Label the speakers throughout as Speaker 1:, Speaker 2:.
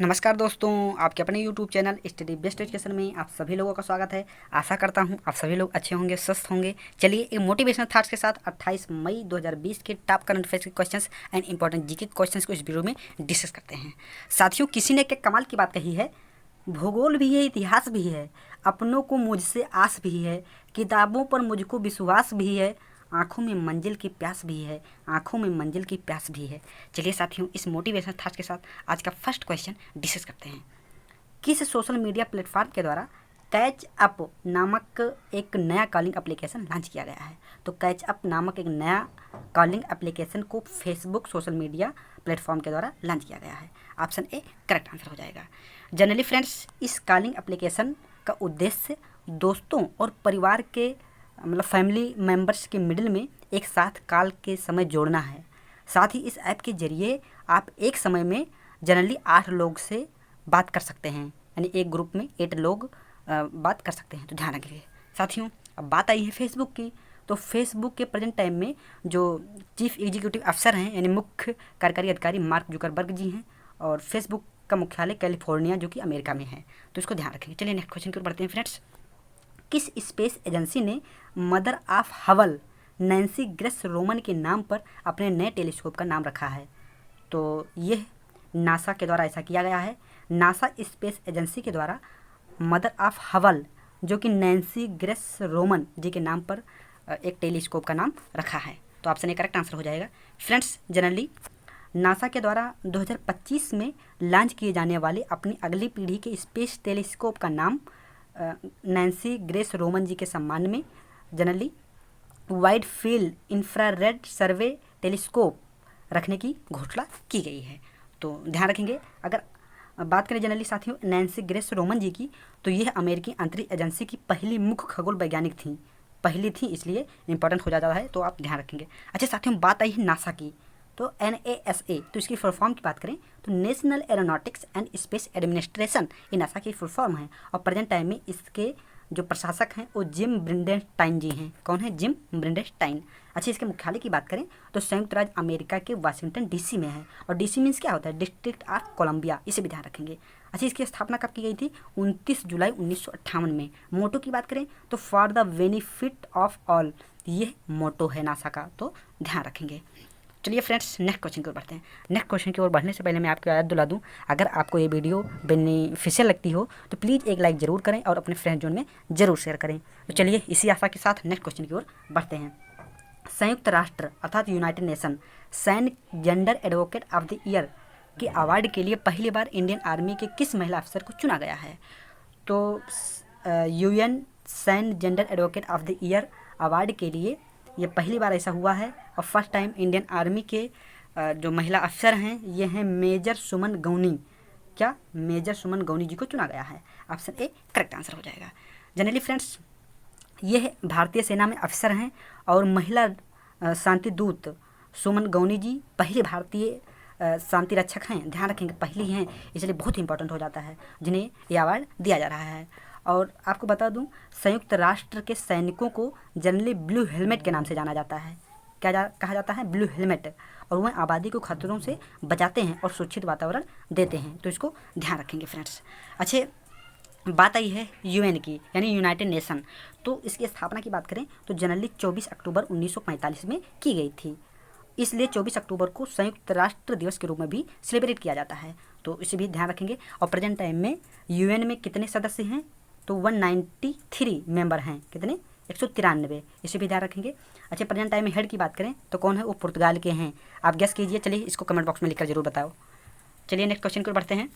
Speaker 1: नमस्कार दोस्तों, आपके अपने YouTube channel study best education में आप सभी लोगों का स्वागत है। आशा करता हूं आप सभी लोग अच्छे होंगे, स्वस्थ होंगे। चलिए एक मोटिवेशनल थॉट्स के साथ 28 मई 2020 के टॉप करंट अफेयर्स के questions and important GK questions को इस वीडियो में डिस्कस करते हैं। साथियों, किसी ने क्या कमाल की बात कही है, भूगोल भी है, इतिहास भी है, अपनों को मुझसे आस भी है, किताबों पर मुझको विश्वास भी है, आंखों में मंजिल की प्यास भी है, आंखों में मंजिल की प्यास भी है। चलिए साथियों, इस मोटिवेशनल थॉट्स के साथ आज का फर्स्ट क्वेश्चन डिस्कस करते हैं। किस सोशल मीडिया प्लेटफॉर्म के द्वारा कैच अप नामक एक नया कॉलिंग एप्लीकेशन लॉन्च किया गया है? तो कैच अप नामक एक नया कॉलिंग एप्लीकेशन को फेसबुक सोशल मीडिया प्लेटफॉर्म के द्वारा लॉन्च किया गया है। ऑप्शन ए करेक्ट आंसर हो जाएगा। जनरली फ्रेंड्स, इस कॉलिंग एप्लीकेशन का उद्देश्य दोस्तों और परिवार के मतलब फैमिली मेम्बर्स के मिडिल में एक साथ कॉल के समय जोड़ना है। साथ ही इस ऐप के जरिए आप एक समय में जनरली 8 लोग से बात कर सकते हैं, यानी एक ग्रुप में 8 लोग बात कर सकते हैं। तो ध्यान रखिए साथियों। अब बात आई है फेसबुक की। तो फेसबुक के प्रेजेंट टाइम में जो चीफ एग्जीक्यूटिव अफसर हैं, यानी मुख्य कार्यकारी अधिकारी मार्क जुकरबर्ग जी हैं, और फेसबुक का मुख्यालय कैलिफोर्निया जो कि अमेरिका में है। तो इसको ध्यान रखेंगे। चलिए नेक्स्ट क्वेश्चन की ओर बढ़ते हैं फ्रेंड्स। किस स्पेस एजेंसी ने mother of Hubble Nancy grace Roman के नाम पर अपने नए टेलीस्कोप का नाम रखा है? तो यह नासा के द्वारा ऐसा किया गया है। नासा स्पेस एजेंसी के द्वारा मदर ऑफ हबल जो कि नैन्सी ग्रेस रोमन जी के नाम पर एक टेलीस्कोप का नाम रखा है। तो ऑप्शन ए करेक्ट आंसर हो जाएगा। फ्रेंड्स, जनरली नासा के द्वारा 2025 में लॉन्च किए जाने वाले अपनी अगली पीढ़ी के स्पेस टेलीस्कोप का नाम नैन्सी ग्रेस रोमन जी के सम्मान में जनरली वाइड फील्ड इंफ्रारेड सर्वे टेलीस्कोप रखने की घोषणा की गई है। तो ध्यान रखेंगे। अगर बात करें जनरली साथियों नैन्सी ग्रेस रोमन जी की, तो यह अमेरिकी अंतरिक्ष एजेंसी की पहली मुख्य खगोल वैज्ञानिक थी, पहली थी, इसलिए इंपॉर्टेंट हो जाता है। तो आप ध्यान रखेंगे। अच्छा साथियों, बात आई है नासा की। तो NASA, तो इसकी फुल फॉर्म की बात करें तो national aeronautics and space administration, ये नासा की फुल फॉर्म है। और प्रेजेंट टाइम में इसके जो प्रशासक हैं वो जिम ब्रिंडेनस्टाइन जी हैं। कौन है? जिम ब्रिंडेनस्टाइन। अच्छा, इसके मुख्यालय की बात करें तो संयुक्त राज्य अमेरिका के वाशिंगटन DC में है। और DC मीन्स क्या होता है? डिस्ट्रिक्ट ऑफ कोलंबिया, इसे भी ध्यान रखेंगे। अच्छा, इसकी स्थापना कब की गई थी? 29 जुलाई 1958 में। मोटो की बात करें तो for the benefit of all, ये मोटो है नासा का। तो ध्यान रखेंगे। चलिए फ्रेंड्स, नेक्स्ट क्वेश्चन की ओर बढ़ते हैं। नेक्स्ट क्वेश्चन की ओर बढ़ने से पहले मैं आपको याद दिला दूं, अगर आपको ये वीडियो बेनिफिशियल लगती हो तो प्लीज़ एक लाइक ज़रूर करें और अपने फ्रेंड जोन में ज़रूर शेयर करें। तो चलिए इसी आशा के साथ नेक्स्ट क्वेश्चन की ओर बढ़ते हैं। संयुक्त राष्ट्र अर्थात यूनाइटेड नेशन सैनिक gender advocate of the year के अवार्ड के लिए पहली बार इंडियन आर्मी के किस महिला अफसर को चुना गया है? तो UN सैन gender advocate of the year award के लिए ये पहली बार ऐसा हुआ है। और फर्स्ट टाइम इंडियन आर्मी के जो महिला अफसर हैं ये हैं मेजर सुमन गौनी। क्या? मेजर सुमन गौनी जी को चुना गया है। ऑप्शन ए करेक्ट आंसर हो जाएगा। जनरली फ्रेंड्स, ये भारतीय सेना में अफसर हैं और महिला शांति दूत सुमन गौनी जी पहले भारतीय शांति रक्षक हैं। ध्यान रखेंगे, पहली हैं, इसलिए बहुत इंपॉर्टेंट हो जाता है जिन्हें ये अवार्ड दिया जा रहा है। और आपको बता दूं, संयुक्त राष्ट्र के सैनिकों को जनरली ब्लू हेलमेट के नाम से जाना जाता है। कहा जाता है? Blue helmet. और वह आबादी को खतरों से बचाते हैं और सुरक्षित वातावरण देते हैं। तो इसको ध्यान रखेंगे फ्रेंड्स। अच्छे, बात आई है UN की, यानी यूनाइटेड नेशन। तो इसकी स्थापना की बात करें तो जनरली 24 अक्टूबर 1945 में की गई थी। इसलिए 24 अक्टूबर को संयुक्त राष्ट्र दिवस के रूप में भी सेलिब्रेट किया जाता है। तो इसे भी ध्यान रखेंगे। और प्रेजेंट टाइम में UN में कितने सदस्य हैं? तो 193 मेंबर हैं। कितने? 193, इसे भी ध्यान रखेंगे। अच्छा, प्रेजेंट टाइम में हेड की बात करें तो कौन है? वो पुर्तगाल के हैं। आप गेस कीजिए। चलिए इसको कमेंट बॉक्स में लिखकर जरूर बताओ। चलिए नेक्स्ट क्वेश्चन को बढ़ते हैं।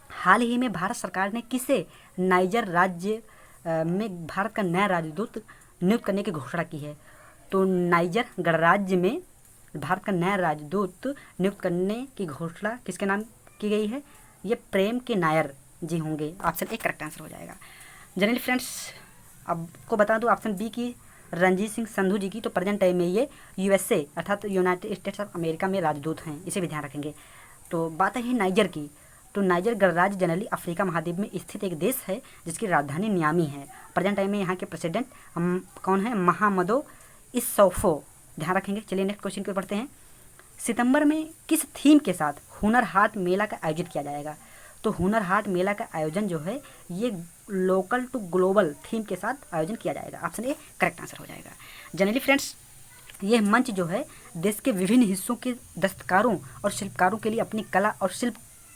Speaker 1: हाल ही में भारत सरकार ने किसे नाइजर राज्य में भारत का नया राजदूत नियुक्त करने की घोषणा की है? तो नाइजर गणराज्य में भारत का नया राजदूत नियुक्त करने की घोषणा किसके नाम की गई है? ये प्रेम के नायर जी होंगे। ऑप्शन ए करेक्ट आंसर हो जाएगा। जनरली फ्रेंड्स, आपको बता दूं ऑप्शन बी की रणजीत सिंह संधू जी की। तो प्रेजेंट टाइम में ये USA अर्थात यूनाइटेड स्टेट्स ऑफ अमेरिका में राजदूत हैं। इसे भी ध्यान रखेंगे। तो बात है नाइजर की। तो नाइजर गणराज्य जनरली अफ्रीका महाद्वीप में स्थित एक देश है जिसकी राजधानी नियामी है। प्रेजेंट टाइम में यहाँ के प्रेसिडेंट कौन है? महामदो इसौफो। ध्यान रखेंगे। चलिए नेक्स्ट क्वेश्चन की ओर बढ़ते हैं। सितंबर में किस थीम के साथ हुनर हाट मेला का आयोजित किया जाएगा? तो हुनर हाट मेला का आयोजन जो है ये लोकल टू ग्लोबल थीम के साथ आयोजन किया जाएगा। ऑप्शन ए करेक्ट आंसर हो जाएगा। जनरली फ्रेंड्स, यह मंच जो है देश के विभिन्न हिस्सों के दस्तकारों और शिल्पकारों के लिए अपनी कला और शिल्प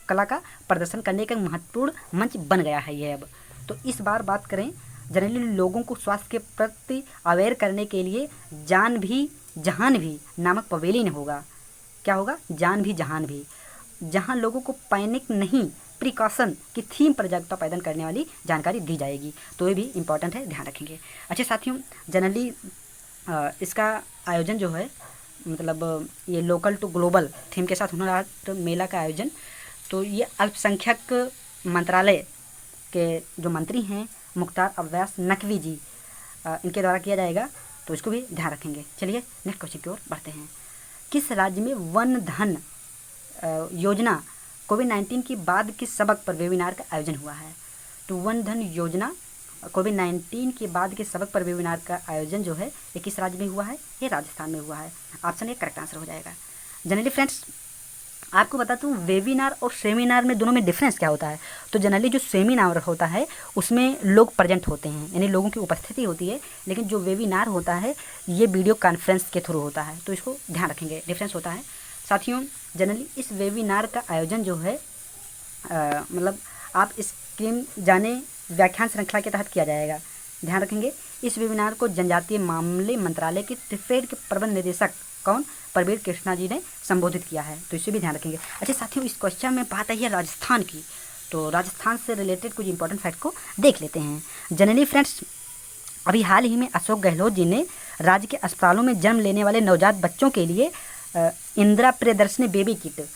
Speaker 1: कला का प्रदर्शन करने का महत्वपूर्ण मंच बन गया है ये अब। तो इस बार बात करें, जनरली लोगों को स्वास्थ्य के प्रति अवेयर करने के लिए जान भी जहान भी नामक पवेलियन होगा। क्या होगा? जान भी जहान भी, जहां लोगों को पैनिक नहीं प्रिकॉशन की थीम पर जागरूकता पैदा करने वाली जानकारी दी जाएगी। तो ये भी इंपॉर्टेंट है, ध्यान रखेंगे। अच्छा साथियों, जनरली इसका आयोजन जो है मतलब ये लोकल टू ग्लोबल थीम के साथ हुनर हाट मेला का आयोजन, तो ये अल्पसंख्यक मंत्रालय के जो मंत्री हैं मुख्तार अब्बास नकवी जी, इनके द्वारा किया जाएगा। तो इसको भी ध्यान रखेंगे। चलिए नेक्स्ट क्वेश्चन की ओर बढ़ते हैं। किस राज्य में वन धन योजना कोविड-19 के बाद के सबक पर वेबिनार का आयोजन हुआ है? तो वन धन योजना कोविड-19 के बाद के सबक पर वेबिनार का आयोजन जो है ये किस राज्य में हुआ है? ये राजस्थान में हुआ है। ऑप्शन ए करेक्ट आंसर हो जाएगा। जनरली फ्रेंड्स, आपको बता दूँ वेबिनार और सेमिनार में दोनों में डिफरेंस क्या होता है। तो जनरली जो सेमिनार होता है उसमें लोग प्रेजेंट होते हैं, यानी लोगों की उपस्थिति होती है, लेकिन जो वेबिनार होता है ये वीडियो कॉन्फ्रेंस के थ्रू होता है। तो इसको ध्यान रखेंगे, डिफरेंस होता है। साथियों, जनरली इस वेबिनार का आयोजन जो है मतलब आप स्कीम जाने व्याख्यान श्रृंखला के तहत किया जाएगा। ध्यान रखेंगे, इस वेबिनार को जनजातीय मामले मंत्रालय के ट्रिफेड के प्रबंध निदेशक कौन प्रवीर कृष्णा जी ने संबोधित किया है। तो इसे भी ध्यान रखेंगे। अच्छा साथियों, इस क्वेश्चन में बात आई है राजस्थान की, तो राजस्थान से रिलेटेड कुछ इंपॉर्टेंट फैक्ट को देख लेते हैं। जनरली फ्रेंड्स, अभी हाल ही में अशोक गहलोत जी ने राज्य के अस्पतालों में जन्म लेने वाले नवजात बच्चों के लिए इंदिरा प्रियदर्शनी बेबी किट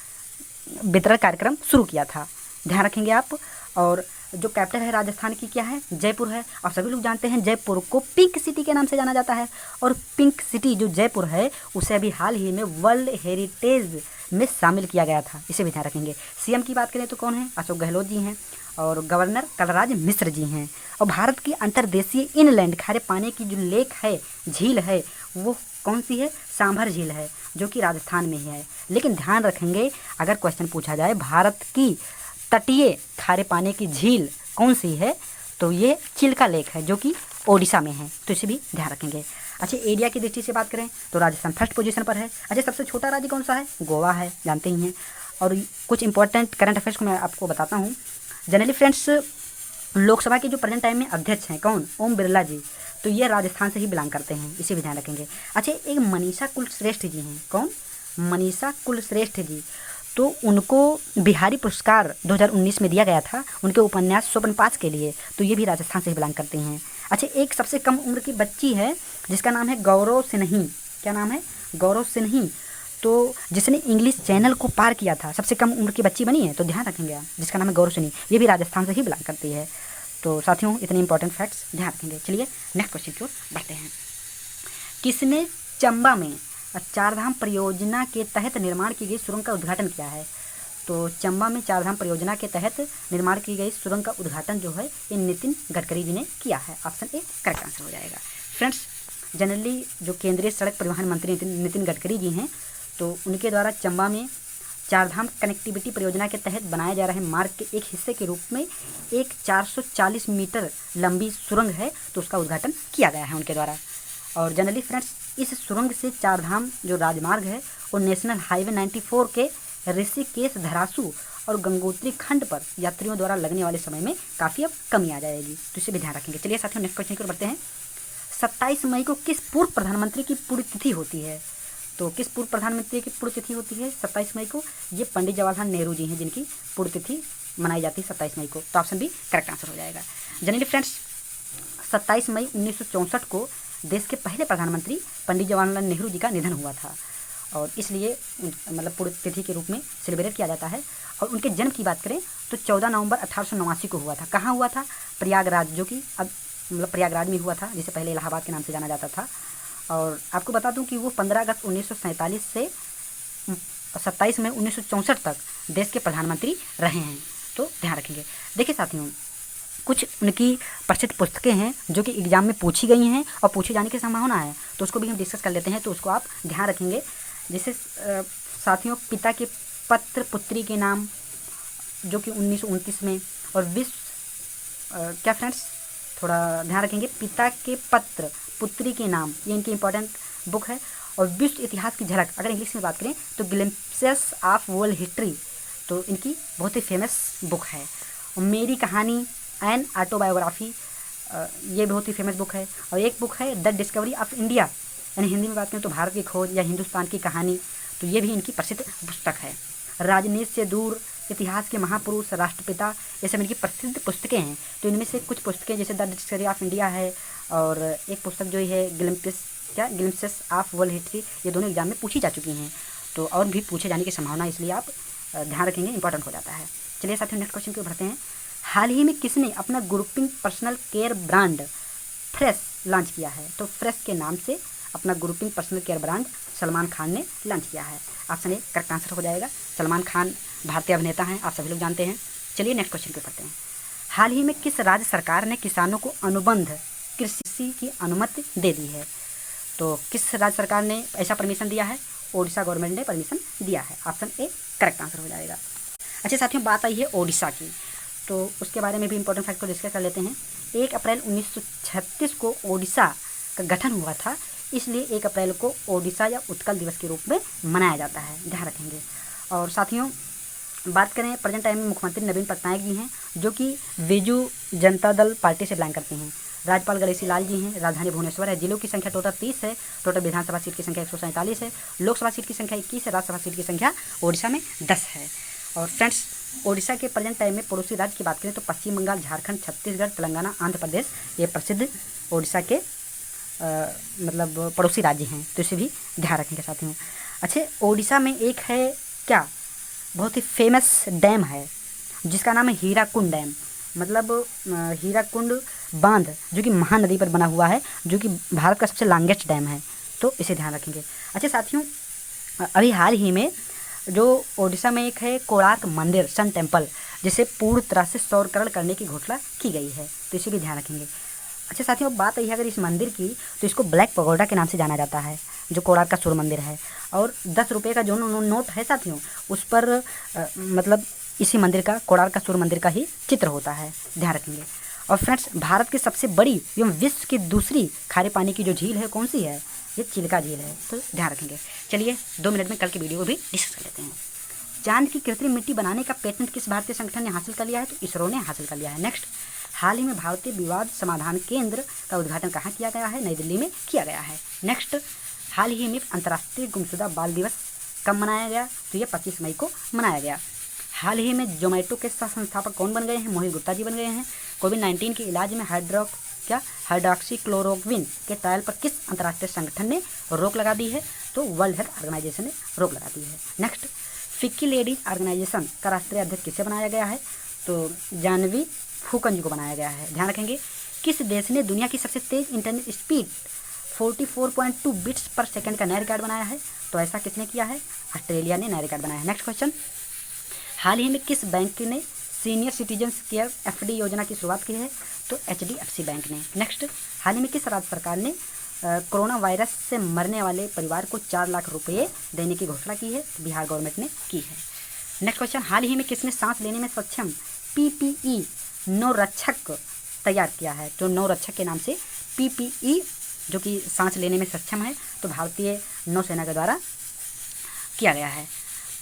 Speaker 1: वितरण कार्यक्रम शुरू किया था। ध्यान रखेंगे आप। और जो कैपिटल है राजस्थान की क्या है? जयपुर है। और सभी लोग जानते हैं जयपुर को पिंक सिटी के नाम से जाना जाता है। और पिंक सिटी जो जयपुर है उसे अभी हाल ही में वर्ल्ड हेरिटेज में शामिल किया गया था। इसे भी ध्यान रखेंगे। सीएम की बात करें तो कौन है? अशोक गहलोत जी हैं। और गवर्नर कलराज मिश्र जी हैं। और भारत की अंतर्देशीय इनलैंड खारे पानी की जो लेक है, झील है, वो कौन सी है? सांभर झील है, जो कि राजस्थान में ही है। लेकिन ध्यान रखेंगे, अगर क्वेश्चन पूछा जाए भारत की तटीय खारे पानी की झील कौन सी है, तो ये चिल्का लेक है, जो कि ओडिशा में है। तो इसे भी ध्यान रखेंगे। अच्छा, एरिया की दृष्टि से बात करें तो राजस्थान फर्स्ट पोजीशन पर है। अच्छा, सबसे छोटा राज्य कौन सा है? गोवा है, जानते ही हैं। और कुछ इंपॉर्टेंट करंट अफेयर्स को मैं आपको बताता हूँ। जनरली फ्रेंड्स, लोकसभा के जो प्रेजेंट टाइम में अध्यक्ष हैं कौन? ओम बिरला जी। तो ये राजस्थान से ही बिलोंग करते हैं, इसे भी ध्यान रखेंगे। अच्छा, एक मनीषा कुलश्रेष्ठ जी हैं। कौन? मनीषा कुलश्रेष्ठ जी। तो उनको बिहारी पुरस्कार 2019 में दिया गया था उनके उपन्यास स्वप्नपाश के लिए। तो ये भी राजस्थान से ही बिलोंग करते हैं। अच्छा, एक सबसे कम उम्र की बच्ची है जिसका नाम है गौरव सिन्ही। क्या नाम है? गौरव सिन्ही। तो जिसने इंग्लिश चैनल को पार किया था, सबसे कम उम्र की बच्ची बनी है। तो ध्यान रखेंगे आप, जिसका नाम है गौरव सिन्ही। ये भी राजस्थान से ही बिलोंग करती है। तो साथियों, इतने इंपॉर्टेंट फैक्ट्स ध्यान रखेंगे। चलिए नेक्स्ट क्वेश्चन की ओर बढ़ते हैं। किसने चंबा में चारधाम परियोजना के तहत निर्माण की गई सुरंग का उद्घाटन किया है? तो चंबा में चारधाम परियोजना के तहत निर्माण की गई सुरंग का उद्घाटन जो है ये नितिन गडकरी जी ने किया है। ऑप्शन ए करेक्ट आंसर हो जाएगा। फ्रेंड्स, जनरली जो केंद्रीय सड़क परिवहन मंत्री नितिन गडकरी जी हैं, तो उनके द्वारा चंबा में चारधाम कनेक्टिविटी परियोजना के तहत बनाए जा रहे मार्ग के एक हिस्से के रूप में एक 440 मीटर लंबी सुरंग है, तो उसका उद्घाटन किया गया है उनके द्वारा। और जनरली फ्रेंड्स, इस सुरंग से चारधाम जो राजमार्ग है वो नेशनल हाईवे 94 के ऋषिकेश, धरासू और गंगोत्री खंड पर यात्रियों द्वारा लगने वाले समय में काफ़ी अब कमी आ जाएगी। तो इसे भी ध्यान रखेंगे। चलिए साथियों, नेक्स्ट क्वेश्चन की ओर बढ़ते हैं। 27 मई को किस पूर्व प्रधानमंत्री की पुण्यतिथि होती है? तो किस पूर्व प्रधानमंत्री की पुण्यतिथि होती है 27 मई को? ये पंडित जवाहरलाल नेहरू जी हैं जिनकी पुण्यतिथि मनाई जाती है 27 मई को। तो ऑप्शन भी करेक्ट आंसर हो जाएगा। जनरली फ्रेंड्स, 27 मई 1964 को देश के पहले प्रधानमंत्री पंडित जवाहरलाल नेहरू जी का निधन हुआ था, और इसलिए मतलब पुण्यतिथि के रूप में सेलिब्रेट किया जाता है। और उनके जन्म की बात करें तो 14 नवंबर 1889 को हुआ था। कहाँ हुआ था? प्रयागराज, जो कि अब मतलब प्रयागराज में हुआ था, जिसे पहले इलाहाबाद के नाम से जाना जाता था। और आपको बता दूं कि वो 15 अगस्त 1947 से 27 मई 1964 तक देश के प्रधानमंत्री रहे हैं। तो ध्यान रखेंगे। देखिए साथियों, कुछ उनकी प्रसिद्ध पुस्तकें हैं जो कि एग्जाम में पूछी गई हैं और पूछे जाने की संभावना है, तो उसको भी हम डिस्कस कर लेते हैं। तो उसको आप ध्यान रखेंगे। जैसे साथियों, पिता के पत्र पुत्री के नाम, जो कि 1929 में, और विश्व क्या फ्रेंड्स थोड़ा ध्यान रखेंगे, पिता के पत्र पुत्री के नाम, ये इनकी इंपॉर्टेंट बुक है। और विश्व इतिहास की झलक, अगर इंग्लिश में बात करें तो ग्लिम्प्सेस ऑफ वर्ल्ड हिस्ट्री, तो इनकी बहुत ही फेमस बुक है। और मेरी कहानी एन ऑटोबायोग्राफी, ये बहुत ही फेमस बुक है। और एक बुक है द डिस्कवरी ऑफ इंडिया, यानी हिंदी में बात करें तो भारत की खोज या हिंदुस्तान की कहानी, तो ये भी इनकी प्रसिद्ध पुस्तक है। राजनीति से दूर, इतिहास के महापुरुष, राष्ट्रपिता, ये सब इनकी प्रसिद्ध पुस्तकें हैं। तो इनमें से कुछ पुस्तकें जैसे द डिस्कवरी ऑफ इंडिया है, और एक पुस्तक जो है ग्लिम्प्सेस ऑफ वर्ल्ड हिस्ट्री, ये दोनों एग्जाम में पूछी जा चुकी हैं। तो और भी पूछे जाने की संभावना, इसलिए आप ध्यान रखेंगे, इंपॉर्टेंट हो जाता है। चलिए साथियों नेक्स्ट क्वेश्चन को बढ़ते हैं। हाल ही में किसने अपना grouping personal care brand fresh launch किया है? तो फ्रेश के नाम से अपना grouping personal care brand Salman Khan ने लॉन्च किया है। ऑप्शन ए करेक्ट आंसर हो जाएगा। सलमान खान भारतीय अभिनेता हैं, आप सभी लोग जानते हैं। चलिए नेक्स्ट क्वेश्चन पे पढ़ते हैं। हाल ही में किस राज्य सरकार ने किसानों को अनुबंध कृषि की अनुमति दे दी है? तो किस राज्य सरकार ने ऐसा परमिशन दिया है? ओडिशा गवर्नमेंट ने परमिशन दिया है। ऑप्शन ए करेक्ट आंसर हो जाएगा। अच्छा साथियों, बात आई है ओडिशा की, तो उसके बारे में भी इंपॉर्टेंट फैक्ट को डिस्कस कर लेते हैं। 1 अप्रैल 1936 को ओडिशा का गठन हुआ था, इसलिए 1 अप्रैल को ओडिशा या उत्कल दिवस के रूप में मनाया जाता है, ध्यान रखेंगे। और साथियों बात करें प्रेजेंट टाइम में मुख्यमंत्री नवीन पटनायक जी हैं, जो कि बीजू जनता दल पार्टी से बिलोंग करते हैं। राज्यपाल गणेशी लाल जी हैं। राजधानी भुवनेश्वर है। जिलों की संख्या टोटल 30 है। टोटल विधानसभा सीट की संख्या 147 है। लोकसभा सीट की संख्या 21 है। राज्यसभा सीट की संख्या ओडिशा में 10 है। और फ्रेंड्स ओडिशा के प्रेजेंट टाइम में पड़ोसी राज्य की बात करें तो पश्चिम बंगाल, झारखंड, छत्तीसगढ़, तेलंगाना, आंध्र प्रदेश, ये प्रसिद्ध ओडिशा के मतलब पड़ोसी राज्य हैं, तो इसे भी ध्यान रखेंगे साथियों। अच्छा, ओडिशा में एक है क्या बहुत ही फेमस डैम है, जिसका नाम है हीराकुंड डैम, मतलब हीराकुंड बांध, जो कि महानदी पर बना हुआ है, जो कि भारत का सबसे लॉन्गेस्ट डैम है, तो इसे ध्यान रखेंगे। अच्छा साथियों, अभी हाल ही में जो ओडिशा में एक है कोणार्क मंदिर सन टेम्पल, जिसे पूर्ण तरह से सौरकरण करने की घोषणा की गई है, तो इसे भी ध्यान रखेंगे। अच्छा साथियों, अब बात आई है अगर इस मंदिर की, तो इसको ब्लैक पगोडा के नाम से जाना जाता है, जो कोणार्क का सूर्य मंदिर है। और 10 रुपये का जो नोट है साथियों, उस पर मतलब इसी मंदिर का, कोणार्क का सूर्य मंदिर का ही चित्र होता है, ध्यान रखेंगे। और फ्रेंड्स, भारत की सबसे बड़ी एवं विश्व की दूसरी खारे पानी की जो झील है कौन सी है? ये चिल्का झील है, तो ध्यान रखेंगे। चलिए 2 मिनट में कल की वीडियो को भी डिस्कस कर लेते हैं। चांद की कृत्रिम मिट्टी बनाने का पेटेंट किस भारतीय संगठन ने हासिल कर लिया है? तो इसरो ने हासिल कर लिया है। नेक्स्ट, हाल ही में भारतीय विवाद समाधान केंद्र का उद्घाटन कहाँ किया गया है? नई दिल्ली में किया गया है। नेक्स्ट, हाल ही में अंतर्राष्ट्रीय गुमशुदा बाल दिवस कब मनाया गया? तो ये 25 मई को मनाया गया। हाल ही में जोमेटो के सह संस्थापक कौन बन गए हैं? मोहित गुप्ता जी बन गए हैं। कोविड-19 के इलाज में हाइड्रोक्सीक्लोरोक्विन के ट्रायल पर किस अंतर्राष्ट्रीय संगठन ने रोक लगा दी है? तो वर्ल्ड हेल्थ ऑर्गेनाइजेशन ने रोक लगा दी है। नेक्स्ट, फिक्की लेडीज ऑर्गेनाइजेशन का राष्ट्रीय अध्यक्ष किसे बनाया गया है? तो जानवी फूकन जी को बनाया गया है, ध्यान रखेंगे। किस देश ने दुनिया की सबसे तेज इंटरनेट स्पीड 44.2 बिट्स पर सेकंड का नया रिकॉर्ड बनाया है? तो ऐसा किसने किया है? ऑस्ट्रेलिया ने नया रिकॉर्ड बनाया है। नेक्स्ट क्वेश्चन, हाल ही में किस बैंक ने सीनियर सिटीजन्स केयर एफडी योजना की शुरुआत की है? तो HDFC बैंक ने। नेक्स्ट, हाल ही में किस राज्य सरकार ने कोरोना वायरस से मरने वाले परिवार को 4 लाख रुपये देने की घोषणा की है? तो बिहार गवर्नमेंट ने की है। नेक्स्ट क्वेश्चन, हाल ही में किसने सांस लेने में सक्षम PPE नौरक्षक तैयार किया है? तो नौरक्षक के नाम से PPE जो कि सांस लेने में सक्षम है, तो भारतीय नौसेना के द्वारा किया गया है।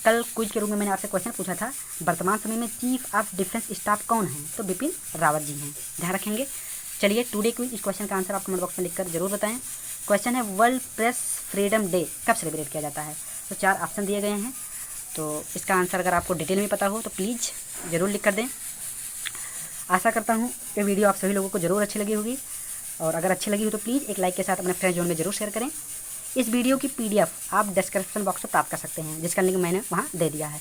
Speaker 1: कल क्विज के रूप में मैंने आपसे क्वेश्चन पूछा था, वर्तमान समय में चीफ ऑफ डिफेंस स्टाफ कौन है? तो बिपिन रावत जी हैं, ध्यान रखेंगे। चलिए टुडे क्विज, इस क्वेश्चन का आंसर आप कमेंट बॉक्स में लिखकर जरूर बताएं। क्वेश्चन है वर्ल्ड प्रेस फ्रीडम डे कब सेलिब्रेट किया जाता है? तो 4 ऑप्शन दिए गए हैं, तो इसका आंसर अगर आपको डिटेल में पता हो तो प्लीज़ ज़रूर लिख कर दें। आशा करता हूँ ये वीडियो आप सभी लोगों को ज़रूर अच्छी लगी होगी, और अगर अच्छी लगी हो तो प्लीज़ एक लाइक के साथ अपने फ्रेंड जोन में जरूर शेयर करें। इस वीडियो की PDF आप डिस्क्रिप्शन बॉक्स में प्राप्त कर सकते हैं, जिसका लिंक मैंने वहाँ दे दिया है।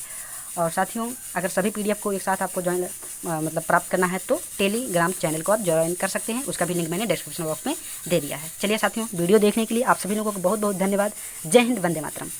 Speaker 1: और साथियों, अगर सभी PDF को एक साथ आपको ज्वाइन मतलब प्राप्त करना है तो टेलीग्राम चैनल को आप ज्वाइन कर सकते हैं, उसका भी लिंक मैंने डिस्क्रिप्शन बॉक्स में दे दिया है। चलिए साथियों, वीडियो देखने के लिए आप सभी लोगों को बहुत बहुत धन्यवाद। जय हिंद, वंदे मातरम।